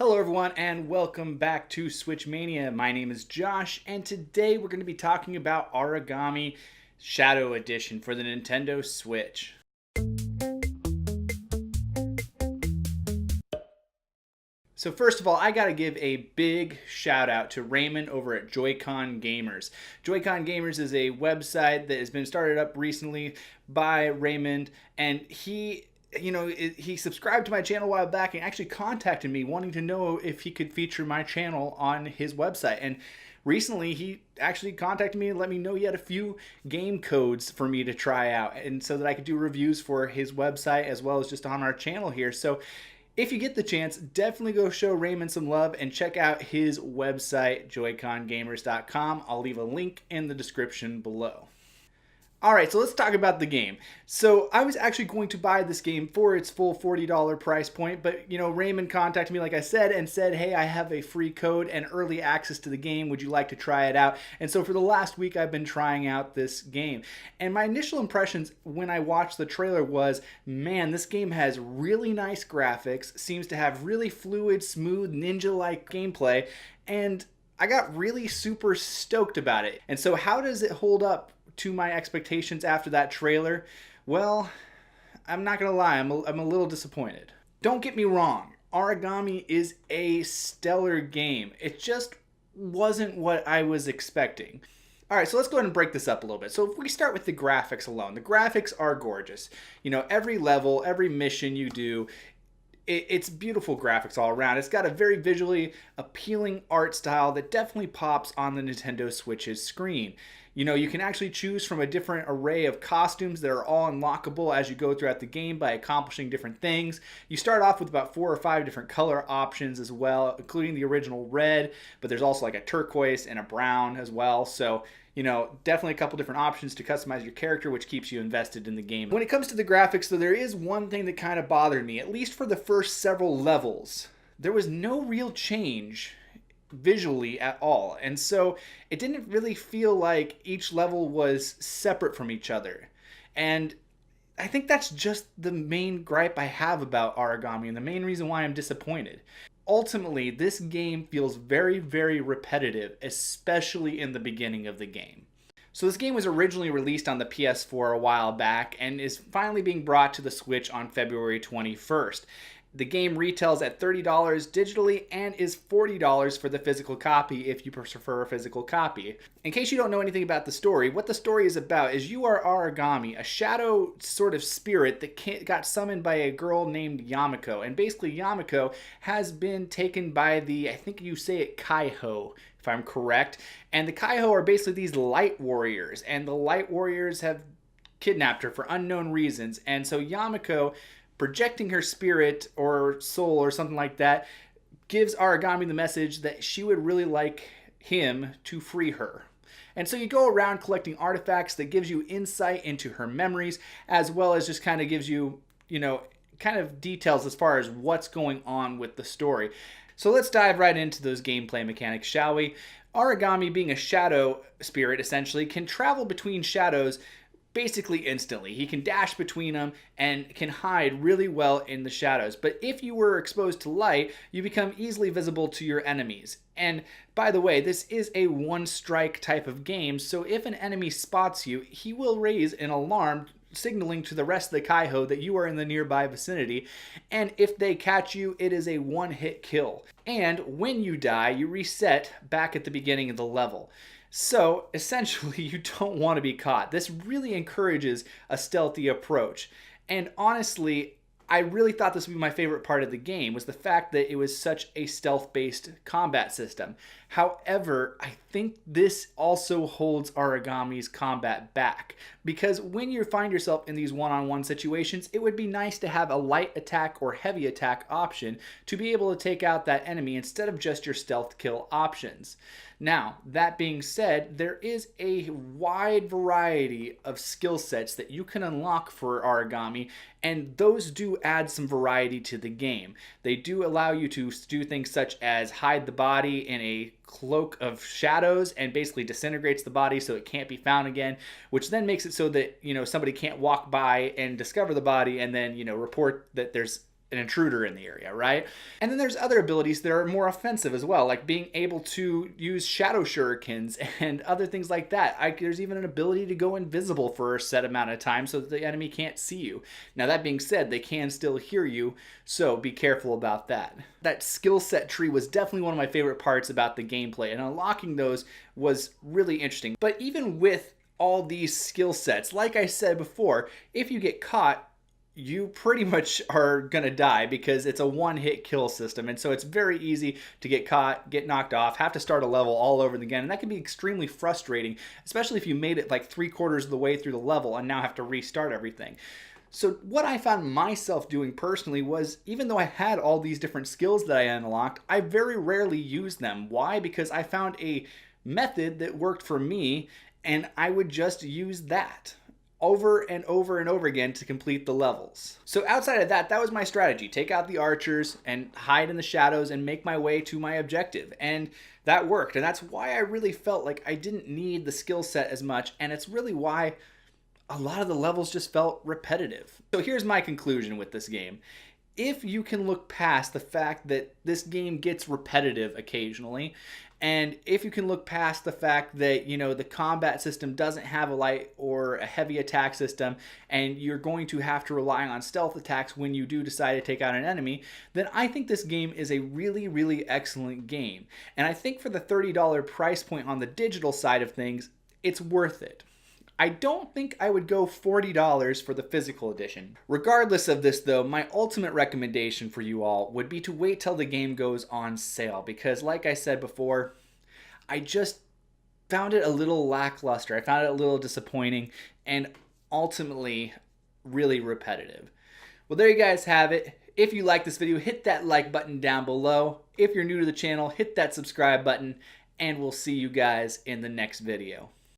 Hello everyone and welcome back to Switch Mania. My name is Josh and today we're going to be talking about Aragami Shadow Edition for the Nintendo Switch. So first of all, I gotta give a big shout out to Raymond over at Joycon Gamers. Joycon Gamers is a website that has been started up recently by Raymond, and he subscribed to my channel a while back and actually contacted me wanting to know if he could feature my channel on his website. And recently he actually contacted me and let me know he had a few game codes for me to try out, and so that I could do reviews for his website as well as just on our channel here. So if you get the chance, definitely go show Raymond some love and check out his website, joycongamers.com. I'll leave a link in the description below. Alright, so let's talk about the game. So I was actually going to buy this game for its full $40 price point, but Raymond contacted me like I said and said, hey, I have a free code and early access to the game. Would you like to try it out? And so for the last week I've been trying out this game. And my initial impressions when I watched the trailer was, man, this game has really nice graphics, seems to have really fluid, smooth, ninja-like gameplay, and I got really super stoked about it. And so how does it hold up to my expectations after that trailer? Well, I'm not gonna lie, I'm a little disappointed. Don't get me wrong, Aragami is a stellar game. It just wasn't what I was expecting. Alright, so let's go ahead and break this up a little bit. So if we start with the graphics alone, the graphics are gorgeous. Every level, every mission you do, it's beautiful graphics all around. It's got a very visually appealing art style that definitely pops on the Nintendo Switch's screen. You can actually choose from a different array of costumes that are all unlockable as you go throughout the game by accomplishing different things. You start off with about 4 or 5 different color options as well, including the original red, but there's also like a turquoise and a brown as well. So definitely a couple different options to customize your character, which keeps you invested in the game. When it comes to the graphics, though, there is one thing that kind of bothered me, at least for the first several levels. There was no real change visually at all, and so it didn't really feel like each level was separate from each other. And I think that's just the main gripe I have about Aragami and the main reason why I'm disappointed. Ultimately, this game feels very, very repetitive, especially in the beginning of the game. So this game was originally released on the PS4 a while back and is finally being brought to the Switch on February 21st. The game retails at $30 digitally and is $40 for the physical copy if you prefer a physical copy. In case you don't know anything about the story, what the story is about is you are Aragami, a shadow sort of spirit that got summoned by a girl named Yamiko. And basically Yamiko has been taken by the, I think you say it, Kaiho, if I'm correct. And the Kaiho are basically these light warriors, and the light warriors have kidnapped her for unknown reasons. And so Yamiko, projecting her spirit or soul or something like that, gives Aragami the message that she would really like him to free her. And so you go around collecting artifacts that gives you insight into her memories, as well as just kind of gives you, kind of details as far as what's going on with the story. So let's dive right into those gameplay mechanics, shall we? Aragami, being a shadow spirit, essentially, can travel between shadows basically instantly. He can dash between them and can hide really well in the shadows. But if you were exposed to light, you become easily visible to your enemies. And by the way, this is a one-strike type of game, so if an enemy spots you, he will raise an alarm signaling to the rest of the Kaiho that you are in the nearby vicinity, and if they catch you, it is a one-hit kill. And when you die, you reset back at the beginning of the level. So essentially, you don't want to be caught. This really encourages a stealthy approach. And honestly, I really thought this would be my favorite part of the game, was the fact that it was such a stealth-based combat system. However, I think this also holds Aragami's combat back, because when you find yourself in these one-on-one situations, it would be nice to have a light attack or heavy attack option to be able to take out that enemy instead of just your stealth kill options. Now, that being said, there is a wide variety of skill sets that you can unlock for Aragami, and those do add some variety to the game. They do allow you to do things such as hide the body in a cloak of shadows and basically disintegrates the body so it can't be found again, which then makes it so that somebody can't walk by and discover the body and then report that there's an intruder in the area, right? And then there's other abilities that are more offensive as well, like being able to use shadow shurikens and other things like that. There's even an ability to go invisible for a set amount of time so that the enemy can't see you. Now that being said, they can still hear you, so be careful about that. That skill set tree was definitely one of my favorite parts about the gameplay, and unlocking those was really interesting. But even with all these skill sets, like I said before, if you get caught, you pretty much are gonna die because it's a one-hit kill system, and so it's very easy to get caught, get knocked off, have to start a level all over again, and that can be extremely frustrating, especially if you made it like 3/4 of the way through the level and now have to restart everything. So what I found myself doing personally was, even though I had all these different skills that I unlocked, I very rarely used them. Why? Because I found a method that worked for me, and I would just use that over and over and over again to complete the levels. So outside of that, that was my strategy. Take out the archers and hide in the shadows and make my way to my objective. And that worked. And that's why I really felt like I didn't need the skill set as much. And it's really why a lot of the levels just felt repetitive. So here's my conclusion with this game. If you can look past the fact that this game gets repetitive occasionally, and if you can look past the fact that, you know, the combat system doesn't have a light or a heavy attack system, and you're going to have to rely on stealth attacks when you do decide to take out an enemy, then I think this game is a really, really excellent game. And I think for the $30 price point on the digital side of things, it's worth it. I don't think I would go $40 for the physical edition. Regardless of this though, my ultimate recommendation for you all would be to wait till the game goes on sale, because like I said before, I just found it a little lackluster. I found it a little disappointing and ultimately really repetitive. Well, there you guys have it. If you like this video, hit that like button down below. If you're new to the channel, hit that subscribe button, and we'll see you guys in the next video.